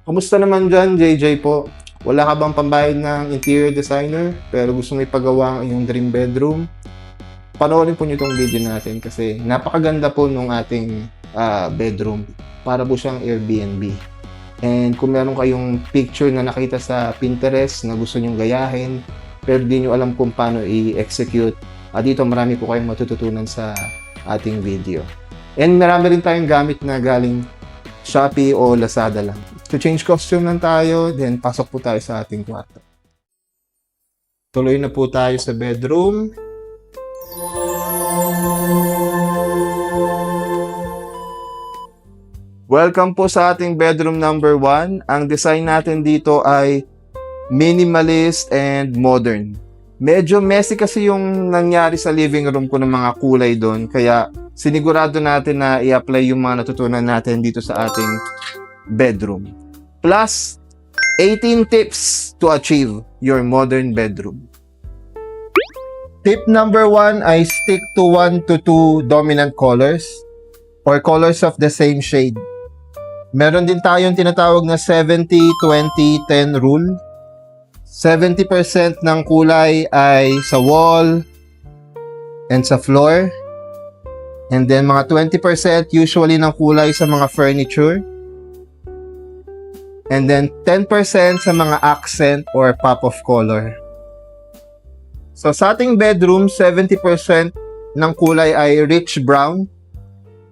Kamusta naman dyan, JJ po? Wala ka bang pambayad ng interior designer pero gusto mo ipagawa ang iyong dream bedroom? Panoorin po niyo itong video natin kasi napakaganda po nung ating bedroom. Para po siyang Airbnb. And kung meron kayong picture na nakita sa Pinterest na gusto nyong gayahin pero di nyo alam kung paano i-execute, dito marami po kayong matututunan sa ating video. And marami rin tayong gamit na galing Shopee o Lazada lang. To change costume lang tayo, then pasok po tayo sa ating kwarto. Tuloy na po tayo sa bedroom. Welcome po sa ating bedroom number 1. Ang design natin dito ay minimalist and modern. Medyo messy kasi yung nangyari sa living room ko ng mga kulay doon, kaya sinigurado natin na i-apply yung mga natutunan natin dito sa ating bedroom. Plus, 18 tips to achieve your modern bedroom. Tip number 1 ay stick to 1 to 2 dominant colors or colors of the same shade. Meron din tayong tinatawag na 70-20-10 rule. 70% ng kulay ay sa wall and sa floor. And then mga 20% usually ng kulay sa mga furniture. And then 10% sa mga accent or pop of color. So sa ating bedroom, 70% ng kulay ay rich brown.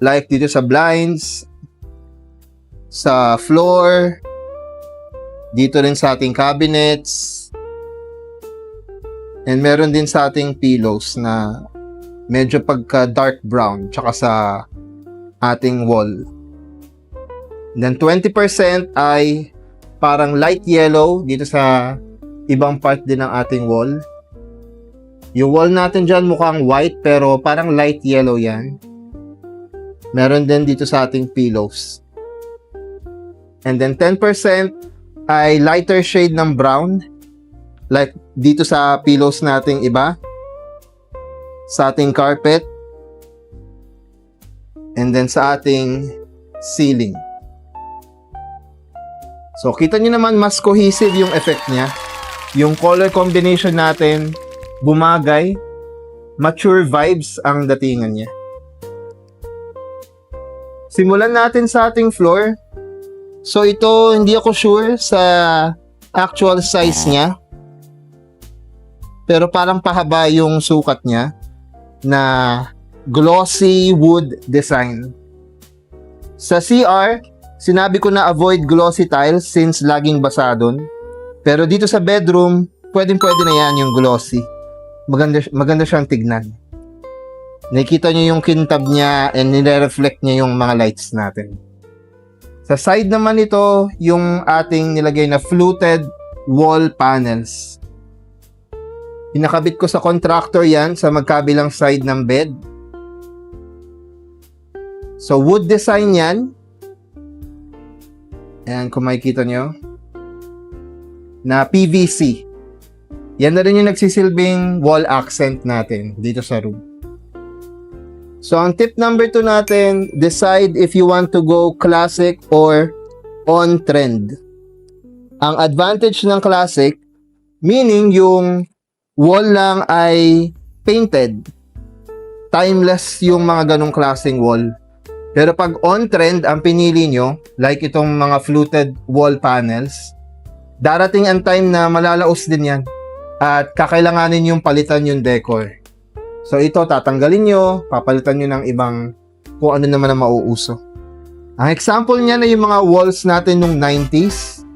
Like dito sa blinds, sa floor, dito rin sa ating cabinets, and meron din sa ating pillows na medyo pagka dark brown, tsaka sa ating wall. Then 20% ay parang light yellow dito sa ibang part din ng ating wall. Yung wall natin dyan mukhang white pero parang light yellow yan. Meron din dito sa ating pillows. And then 10% ay lighter shade ng brown. Like dito sa pillows nating iba. Sa ating carpet. And then sa ating ceiling. So kita nyo naman mas cohesive yung effect niya. Yung color combination natin bumagay. Mature vibes ang datingan niya. Simulan natin sa ating floor. So ito, hindi ako sure sa actual size niya. Pero parang pahaba yung sukat niya na glossy wood design. Sa CR, sinabi ko na avoid glossy tiles since laging basa dun. Pero dito sa bedroom, pwedeng-pwede na yan yung glossy. Maganda siyang tignan. Nakikita niyo yung kintab niya and nire-reflect niya yung mga lights natin. Sa side naman ito, yung ating nilagay na fluted wall panels. Pinakabit ko sa contractor yan sa magkabilang side ng bed. So wood design yan. Ayan, kung makikita nyo. Na PVC. Yan na rin yung nagsisilbing wall accent natin dito sa room. So, ang tip number 2 natin, decide if you want to go classic or on-trend. Ang advantage ng classic, meaning yung wall lang ay painted. Timeless yung mga ganong klaseng wall. Pero pag on-trend ang pinili nyo, like itong mga fluted wall panels, darating ang time na malalaos din yan. At kakailanganin yung palitan yung decor. So ito, tatanggalin nyo, papalitan nyo ng ibang kung ano naman ang mauuso. Ang example niya na yung mga walls natin nung 90s,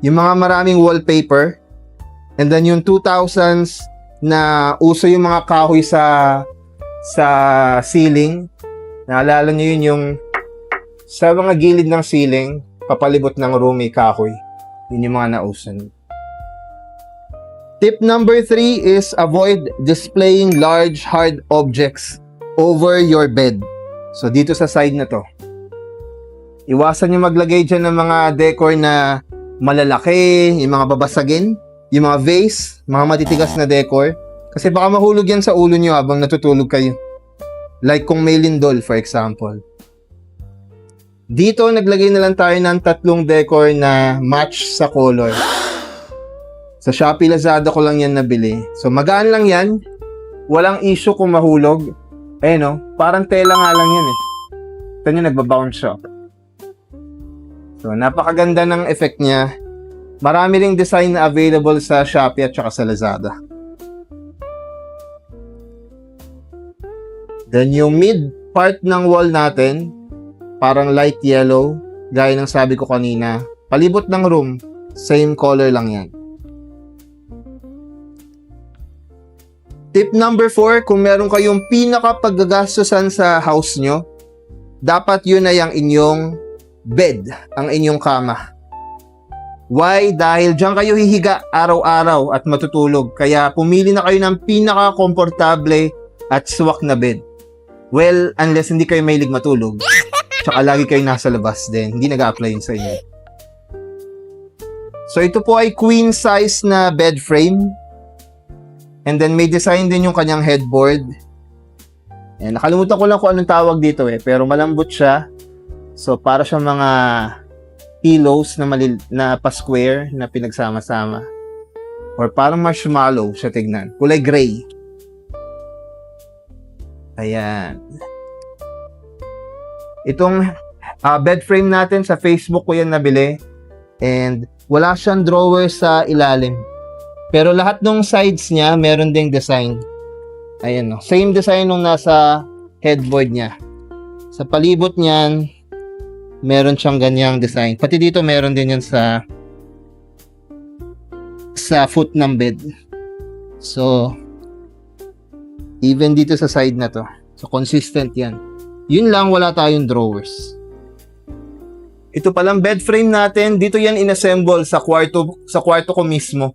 yung mga maraming wallpaper, and then yung 2000s na uso yung mga kahoy sa ceiling. Naalala nyo yun yung sa mga gilid ng ceiling, papalibot ng room may kahoy. Yun yung mga nauso. Tip number 3 is avoid displaying large hard objects over your bed. So dito sa side na to. Iwasan nyo maglagay dyan ng mga decor na malalaki, yung mga babasagin, yung mga vase, mga matitigas na decor. Kasi baka mahulog yan sa ulo nyo habang natutulog kayo. Like kung may lindol, for example. Dito, naglagay na lang tayo ng 3 decor na match sa color. Sa Shopee, Lazada ko lang yan nabili. So, magaan lang yan. Walang issue kung mahulog. No? Parang tela nga lang yan eh. Ito nyo, nagbabounce siya. So, napakaganda ng effect niya. Marami ring design na available sa Shopee at saka sa Lazada. Then, yung mid part ng wall natin, parang light yellow, gaya ng sabi ko kanina. Palibot ng room, same color lang yan. Tip number 4, kung meron kayong pinaka-paggagastusan sa house nyo, dapat yun ay ang inyong bed, ang inyong kama. Why? Dahil dyan kayo hihiga araw-araw at matutulog. Kaya pumili na kayo ng pinaka-komportable at swak na bed. Well, unless hindi kayo mahilig matulog, tsaka lagi kayo nasa labas din, hindi nag-a-apply yun sa inyo. So ito po ay queen size na bed frame. And then may design din yung kanyang headboard. Nakalimutan ko lang kung anong tawag dito pero malambot siya. So para siyang mga pillows na pa-square na pinagsama-sama. Or parang marshmallow siya tignan. Kulay gray. Ayan. Itong bed frame natin sa Facebook ko yan nabili. And wala siyang drawer sa ilalim. Pero lahat ng sides niya, meron ding design. Ayan no. Same design nung nasa headboard niya. Sa palibot niyan, meron siyang ganyang design. Pati dito meron din yan sa foot ng bed. So, even dito sa side na to. So, consistent yan. Yun lang, wala tayong drawers. Ito palang bed frame natin, dito yan inassemble sa kwarto ko mismo.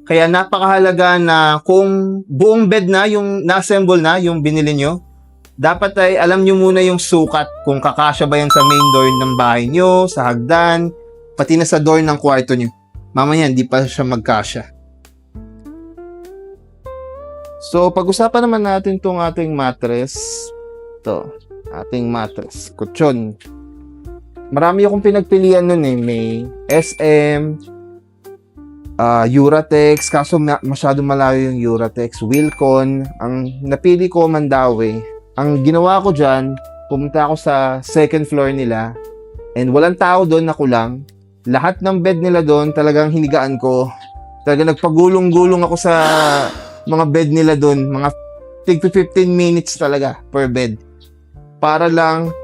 Kaya napakahalaga na kung buong bed na, yung na-assemble na, yung binili nyo, dapat ay alam nyo muna yung sukat kung kakasya ba yan sa main door ng bahay nyo, sa hagdan, pati na sa door ng kwarto nyo. Mamaya, hindi pa siya magkasya. So, pag-usapan naman natin itong ating mattress. Ito, ating mattress. Kutsyon. Marami akong pinagpilian nun May SM, Uratex, kaso masyado malayo yung Uratex. Wilcon. Ang napili ko, Mandawi. Ang ginawa ko dyan, pumunta ako sa second floor nila. And walang tao doon, ako lang. Lahat ng bed nila doon, talagang hinigaan ko. Talagang nagpagulong-gulong ako sa mga bed nila doon, mga 15 minutes talaga per bed. Para lang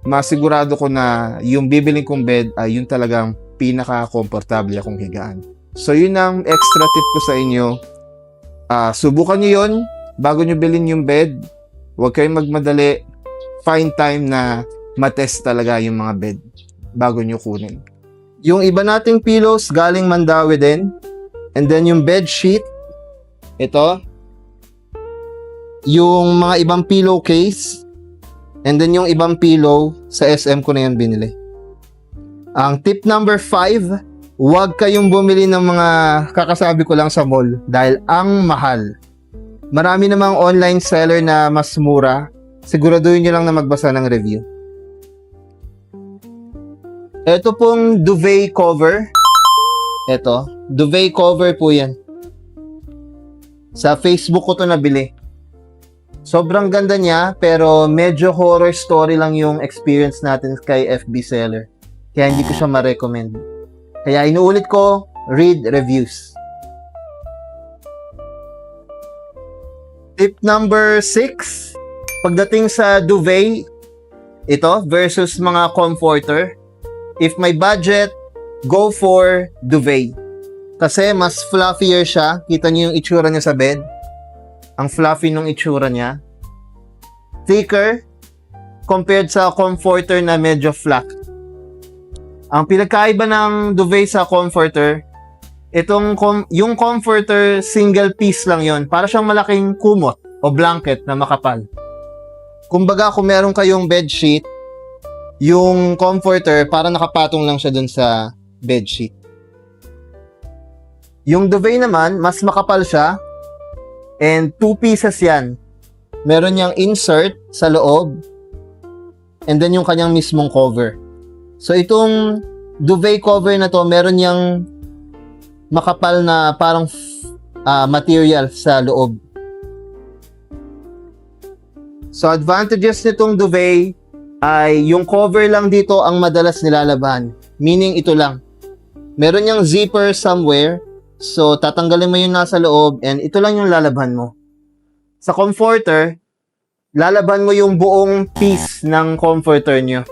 masigurado ko na yung bibiling kong bed ay yung talagang pinaka-komportable akong higaan. So yun ang extra tip ko sa inyo. Subukan nyo yun bago nyo bilhin yung bed. Huwag kayong magmadali. Find time na matest talaga yung mga bed bago nyo kunin. Yung iba nating pillows galing Mandawi din. And then yung bed sheet, ito, yung mga ibang pillowcase, and then yung ibang pillow, sa SM ko na yan binili. Ang tip number 5, huwag kayong bumili ng mga kakasabi ko lang sa mall dahil ang mahal. Marami namang online seller na mas mura, siguraduhin nyo lang na magbasa ng review. Ito pong duvet cover. Ito, duvet cover po yan. Sa Facebook ko to nabili. Sobrang ganda niya, pero medyo horror story lang yung experience natin kay FB seller. Kaya hindi ko siya ma-recommend. Kaya inuulit ko, read reviews. Tip number 6, pagdating sa duvet, ito versus mga comforter. If may budget, go for duvet. Kasi mas fluffier siya. Kita niyo yung itsura niya sa bed. Ang fluffy nung itsura niya. Thicker compared sa comforter na medyo flat. Ang pinagkaiba ng duvet sa comforter, yung comforter single piece lang yon. Para siyang malaking kumot o blanket na makapal. Kumbaga kung meron kayong bedsheet, yung comforter para nakapatong lang siya dun sa bedsheet. Yung duvet naman, mas makapal siya. And 2 pieces yan. Meron niyang insert sa loob. And then yung kanyang mismong cover. So itong duvet cover na to, meron yang makapal na parang material sa loob. So advantages nitong duvet ay yung cover lang dito ang madalas nilalaban. Meaning ito lang. Meron yang zipper somewhere. So tatanggalin mo yung nasa loob and ito lang yung lalaban mo. Sa comforter, lalaban mo yung buong piece ng comforter nyo.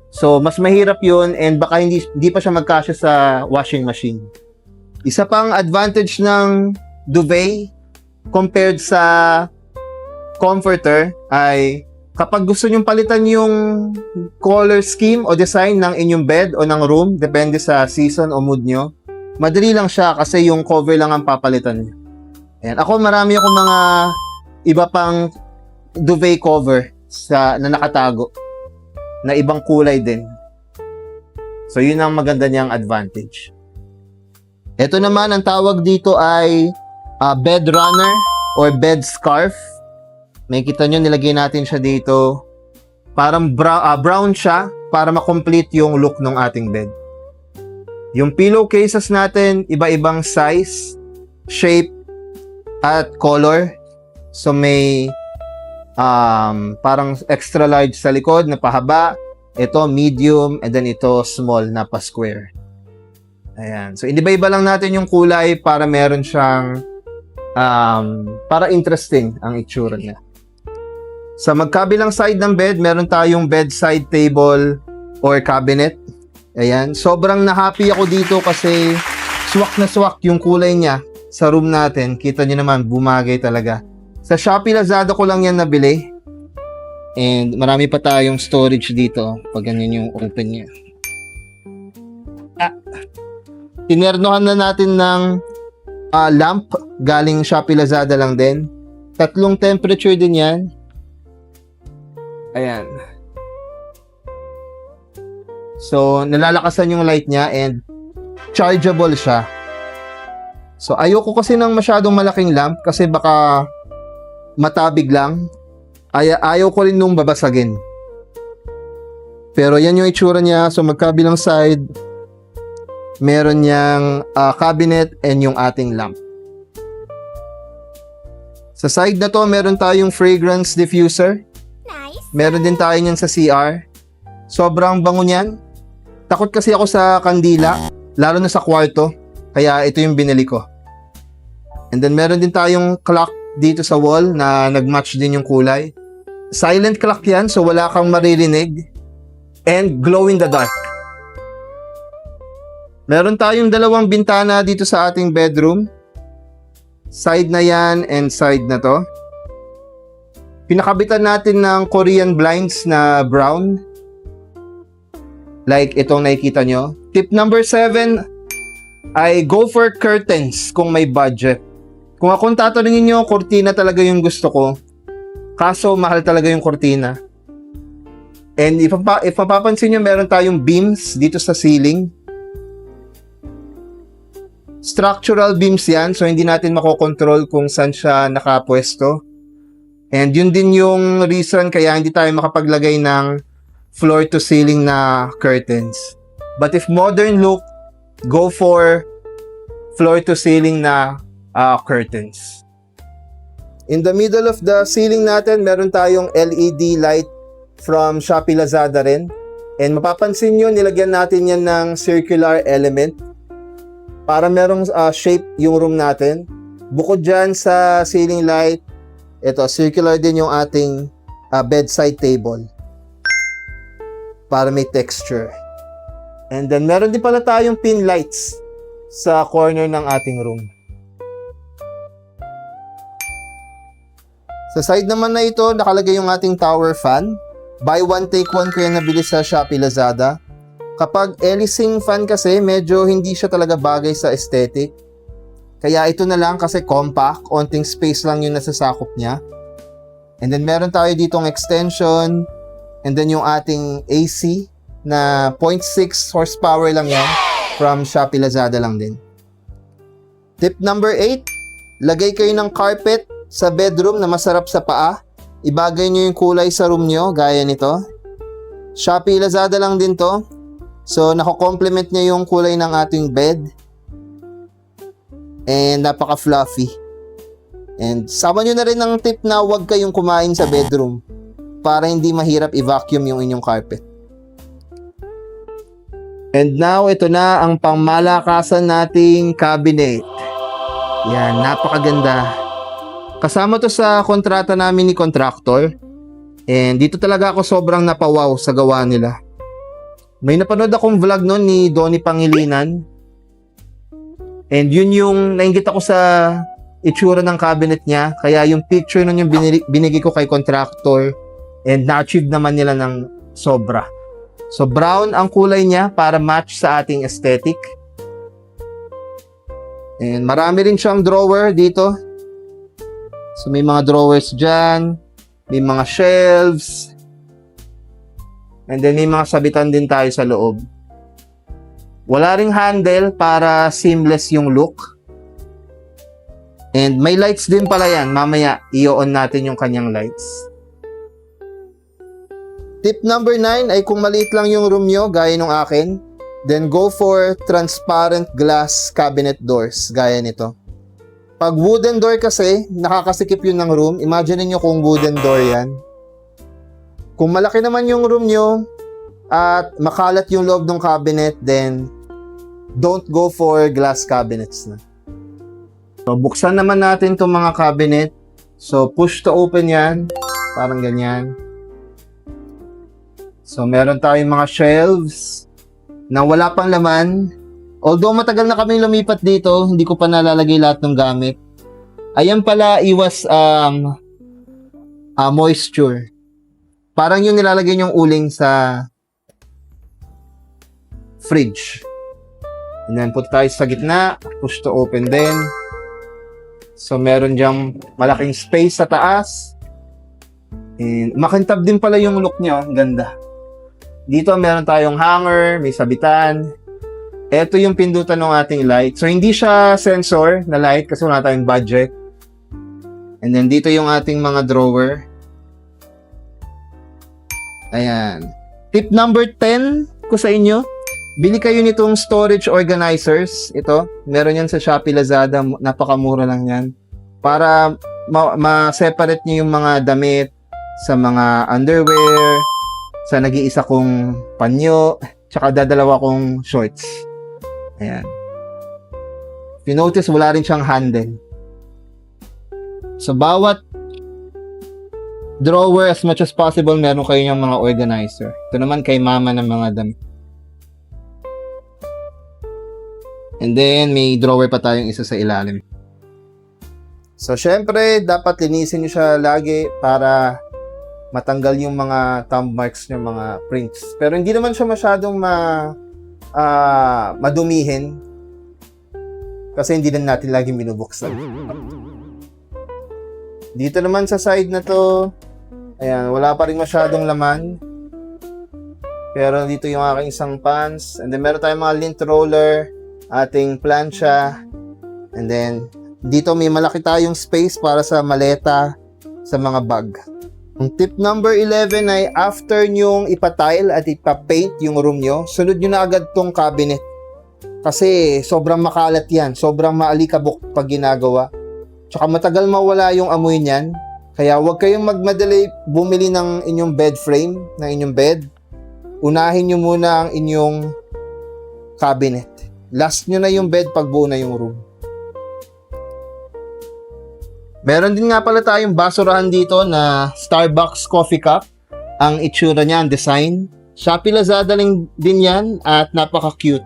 So mas mahirap yun and baka hindi pa siya magkasya sa washing machine. Isa pang advantage ng duvet compared sa comforter ay kapag gusto nyong palitan yung color scheme o design ng inyong bed o ng room, depende sa season o mood nyo, madali lang siya kasi yung cover lang ang papalitan nyo. Ayan. Ako marami akong mga iba pang duvet cover na nakatago na ibang kulay din. So yun ang maganda niyang advantage. Ito naman ang tawag dito ay bed runner or bed scarf. May kita nyo, nilagay natin siya dito. Parang brown siya para makomplete yung look ng ating bed. Yung pillowcases natin, iba-ibang size, shape, at color. So may parang extra large sa likod na pahaba. Ito medium, and then ito small na pa-square. Ayan. So iniba-iba lang natin yung kulay para meron siyang para interesting ang itsura niya. Sa magkabilang side ng bed, meron tayong bedside table or cabinet. Ayan. Sobrang na-happy ako dito kasi swak na swak yung kulay niya sa room natin. Kita niyo naman, bumagay talaga. Sa Shopee Lazada ko lang yan nabili. And marami pa tayong storage dito pag ganyan yung open niya. Tinernohan na natin ng lamp. Galing Shopee Lazada lang din. 3 temperature din yan. Ayan. So, nalalakasan yung light niya and chargeable siya. So, ayoko kasi ng masyadong malaking lamp kasi baka matabig lang. Ayaw ko rin nung babasagin. Pero yan yung itsura niya. So, magkabilang side, meron niyang cabinet and yung ating lamp. Sa side na to, meron tayong fragrance diffuser. Meron din tayo niyan sa CR. Sobrang bango niyan. Takot kasi ako sa kandila, lalo na sa kwarto. Kaya ito yung binili ko. And then meron din tayong clock dito sa wall na nag-match din yung kulay. Silent clock yan, so wala kang maririnig. And glow in the dark. Meron tayong 2 bintana dito sa ating bedroom. Side na yan and side na to. Pinakabitan natin ng Korean blinds na brown. Like itong nakikita nyo. Tip number 7 ay go for curtains kung may budget. Kung akong tatanungin nyo, kortina talaga yung gusto ko. Kaso mahal talaga yung kortina. And if mapapansin nyo, meron tayong beams dito sa ceiling. Structural beams yan, so hindi natin makokontrol kung saan siya nakapwesto. And yun din yung reason kaya hindi tayo makapaglagay ng floor to ceiling na curtains. But if modern look, go for floor to ceiling na curtains. In the middle of the ceiling natin, meron tayong LED light from Shopee Lazada rin. And mapapansin nyo, nilagyan natin yan ng circular element para merong shape yung room natin. Bukod dyan sa ceiling light, ito, circular din yung ating bedside table para may texture. And then, meron din pala tayong pin lights sa corner ng ating room. Sa side naman na ito, nakalagay yung ating tower fan. Buy one, take one ko yan nabili sa Shopee Lazada. Kapag Elising fan kasi, medyo hindi siya talaga bagay sa aesthetic. Kaya ito na lang kasi compact, onting space lang yung nasasakop niya. And then meron tayo ditong extension, and then yung ating AC na 0.6 horsepower lang yan from Shopee Lazada lang din. Tip number 8, lagay kayo ng carpet sa bedroom na masarap sa paa. Ibagay nyo yung kulay sa room nyo, gaya nito. Shopee Lazada lang din to. So, nako-complement niya yung kulay ng ating bed. And napaka-fluffy. And sama nyo na rin ng tip na huwag kayong kumain sa bedroom para hindi mahirap i-vacuum yung inyong carpet. And now, ito na ang pangmalakasan nating cabinet. Yan, napakaganda. Kasama to sa kontrata namin ni contractor. And dito talaga ako sobrang napawaw sa gawa nila. May napanood akong vlog noon ni Donnie Pangilinan. And yun yung nainggit ako sa itsura ng cabinet niya. Kaya yung picture nun yung binigay ko kay contractor. And na-achieve naman nila ng sobra. So brown ang kulay niya para match sa ating aesthetic. And marami rin siyang drawer dito. So may mga drawers dyan. May mga shelves. And then may mga sabitan din tayo sa loob. Wala ring handle para seamless yung look. And may lights din pala yan. Mamaya, i-on natin yung kanyang lights. Tip number 9 ay kung maliit lang yung room nyo, gaya nung akin, then go for transparent glass cabinet doors, gaya nito. Pag wooden door kasi, nakakasikip yun ng room. Imagine niyo kung wooden door yan. Kung malaki naman yung room nyo, at makalat yung loob ng cabinet, then don't go for glass cabinets na. So, buksan naman natin itong mga cabinet. So, push to open yan. Parang ganyan. So, meron tayong mga shelves na wala pang laman. Although matagal na kami lumipat dito, hindi ko pa nalalagay lahat ng gamit. Ayan pala, iwas moisture. Parang yung nilalagay yung uling sa fridge. And then, put tayo sa gitna. Push to open din. So, meron diyang malaking space sa taas. And makintab din pala yung look niya. Ang ganda. Dito, meron tayong hanger, may sabitan. Ito yung pindutan ng ating light. So, hindi siya sensor na light kasi wala tayong budget. And then, dito yung ating mga drawer. Ayan. Tip number 10 ko sa inyo. Bili kayo nitong storage organizers. Ito, meron yan sa Shopee, Lazada. Napakamura lang yan. Para ma-separate nyo yung mga damit sa mga underwear, sa nag-iisa kong panyo, tsaka dadalawa kong shorts. Ayan. If you notice, wala rin siyang handle. So, bawat drawer, as much as possible, meron kayo yung mga organizer. Ito naman kay mama ng mga damit. And then, may drawer pa tayong isa sa ilalim. So, syempre, dapat linisin nyo siya lagi para matanggal yung mga thumb marks ng mga prints. Pero hindi naman siya masyadong madumihin. Kasi hindi na natin lagi binubuksan. Dito naman sa side na to, ayan, wala pa rin masyadong laman. Pero dito yung aking isang pants. And then, meron tayong mga lint roller, ating plancha, and then dito may malaki tayong space para sa maleta, sa mga bag. Ang tip number 11 ay after nyong ipatile at ipapaint yung room nyo, sunod nyo na agad tong cabinet. Kasi sobrang makalat yan, sobrang maalikabok pag ginagawa. Tsaka matagal mawala yung amoy niyan, kaya huwag kayong magmadali bumili ng inyong bed frame, ng inyong bed. Unahin nyo muna ang inyong cabinet. Last nyo na yung bed pag buo na yung room. Meron din nga pala tayong basurahan dito na Starbucks coffee cup. Ang itsura niya, ang design. Shopee, Lazada din yan at napaka-cute.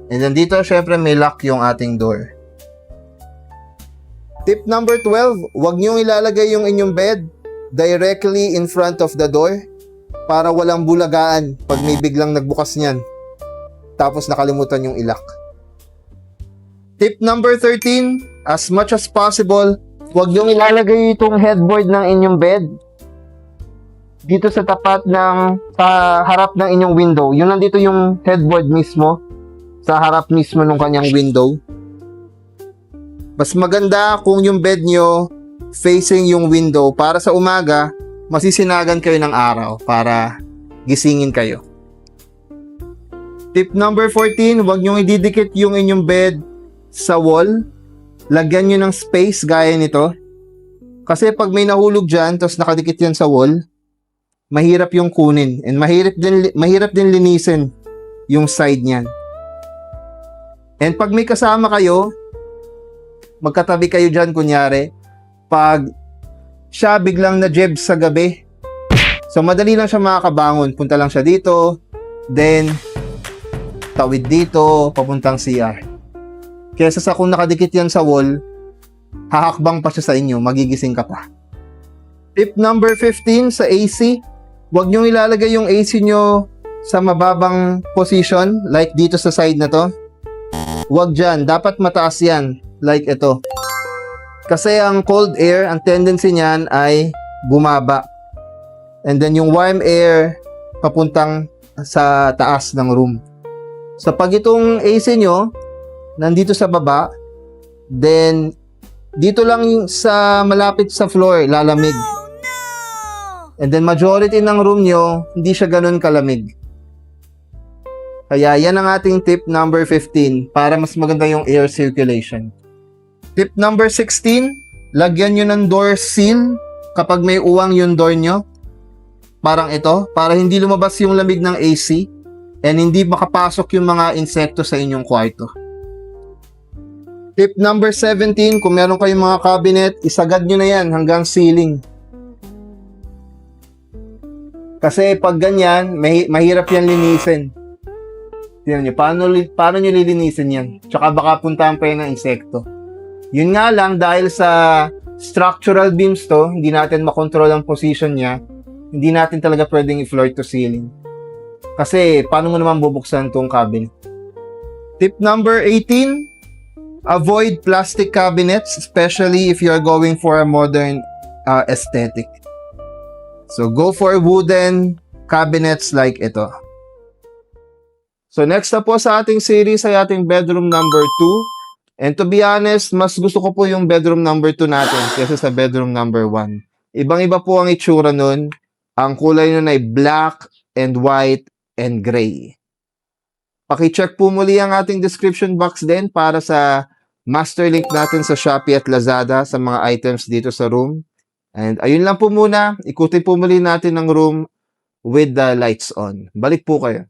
And then dito, syempre may lock yung ating door. Tip number 12, huwag nyo ilalagay yung inyong bed directly in front of the door para walang bulagaan pag may biglang nagbukas niyan. Tapos nakalimutan yung ilak. Tip number 13, as much as possible, huwag nyo ilalagay itong headboard ng inyong bed dito sa tapat sa harap ng inyong window. Yun nandito yung headboard mismo, sa harap mismo ng kanyang window. Mas maganda kung yung bed nyo facing yung window para sa umaga, masisinagan kayo ng araw para gisingin kayo. Tip number 14, huwag nyong ididikit yung inyong bed sa wall. Lagyan nyo ng space gaya nito. Kasi pag may nahulog dyan, tapos nakadikit yan sa wall, mahirap yung kunin. And mahirap din linisin yung side niyan. And pag may kasama kayo, magkatabi kayo dyan kunyari, pag siya biglang na-jeb sa gabi, so madali lang siya makakabangon. Punta lang siya dito, then tawid dito, papuntang CR. Kesa sa kung nakadikit yan sa wall, hahakbang pa siya sa inyo, magigising ka pa. Tip number 15 sa AC, huwag nyo ilalagay yung AC nyo sa mababang position, like dito sa side na to. Huwag dyan, dapat mataas yan, like ito. Kasi ang cold air, ang tendency niyan ay bumaba. And then yung warm air, papuntang sa taas ng room. So pag itong AC nyo, nandito sa baba, then dito lang sa malapit sa floor, lalamig. And then majority ng room nyo, hindi siya ganun kalamig. Kaya yan ang ating tip number 15 para mas maganda yung air circulation. Tip number 16, lagyan nyo ng door seal kapag may uwang yung door nyo. Parang ito, para hindi lumabas yung lamig ng AC and hindi makapasok yung mga insekto sa inyong kwarto. Tip number 17, kung meron kayong mga cabinet, isagad nyo na yan hanggang ceiling. Kasi pag ganyan, mahirap yan linisin. Tingnan nyo, paano nyo lilinisin yan? Tsaka baka puntahan pa yan ng insekto. Yun nga lang, dahil sa structural beams to, hindi natin makontrol ang position niya, hindi natin talaga pwedeng i-floor to ceiling. Kasi, paano mo naman bubuksan tong cabinet? Tip number 18, avoid plastic cabinets, especially if you are going for a modern aesthetic. So, go for wooden cabinets like ito. So, next na po sa ating series ay ating bedroom number 2. And to be honest, mas gusto ko po yung bedroom number 2 natin kaysa sa bedroom number 1. Ibang-iba po ang itsura nun. Ang kulay nun ay black and white and gray. Paki-check po muli ang ating description box din para sa master link natin sa Shopee at Lazada sa mga items dito sa room. And ayun lang po muna. Ikutin po muli natin ang room with the lights on. Balik po kayo.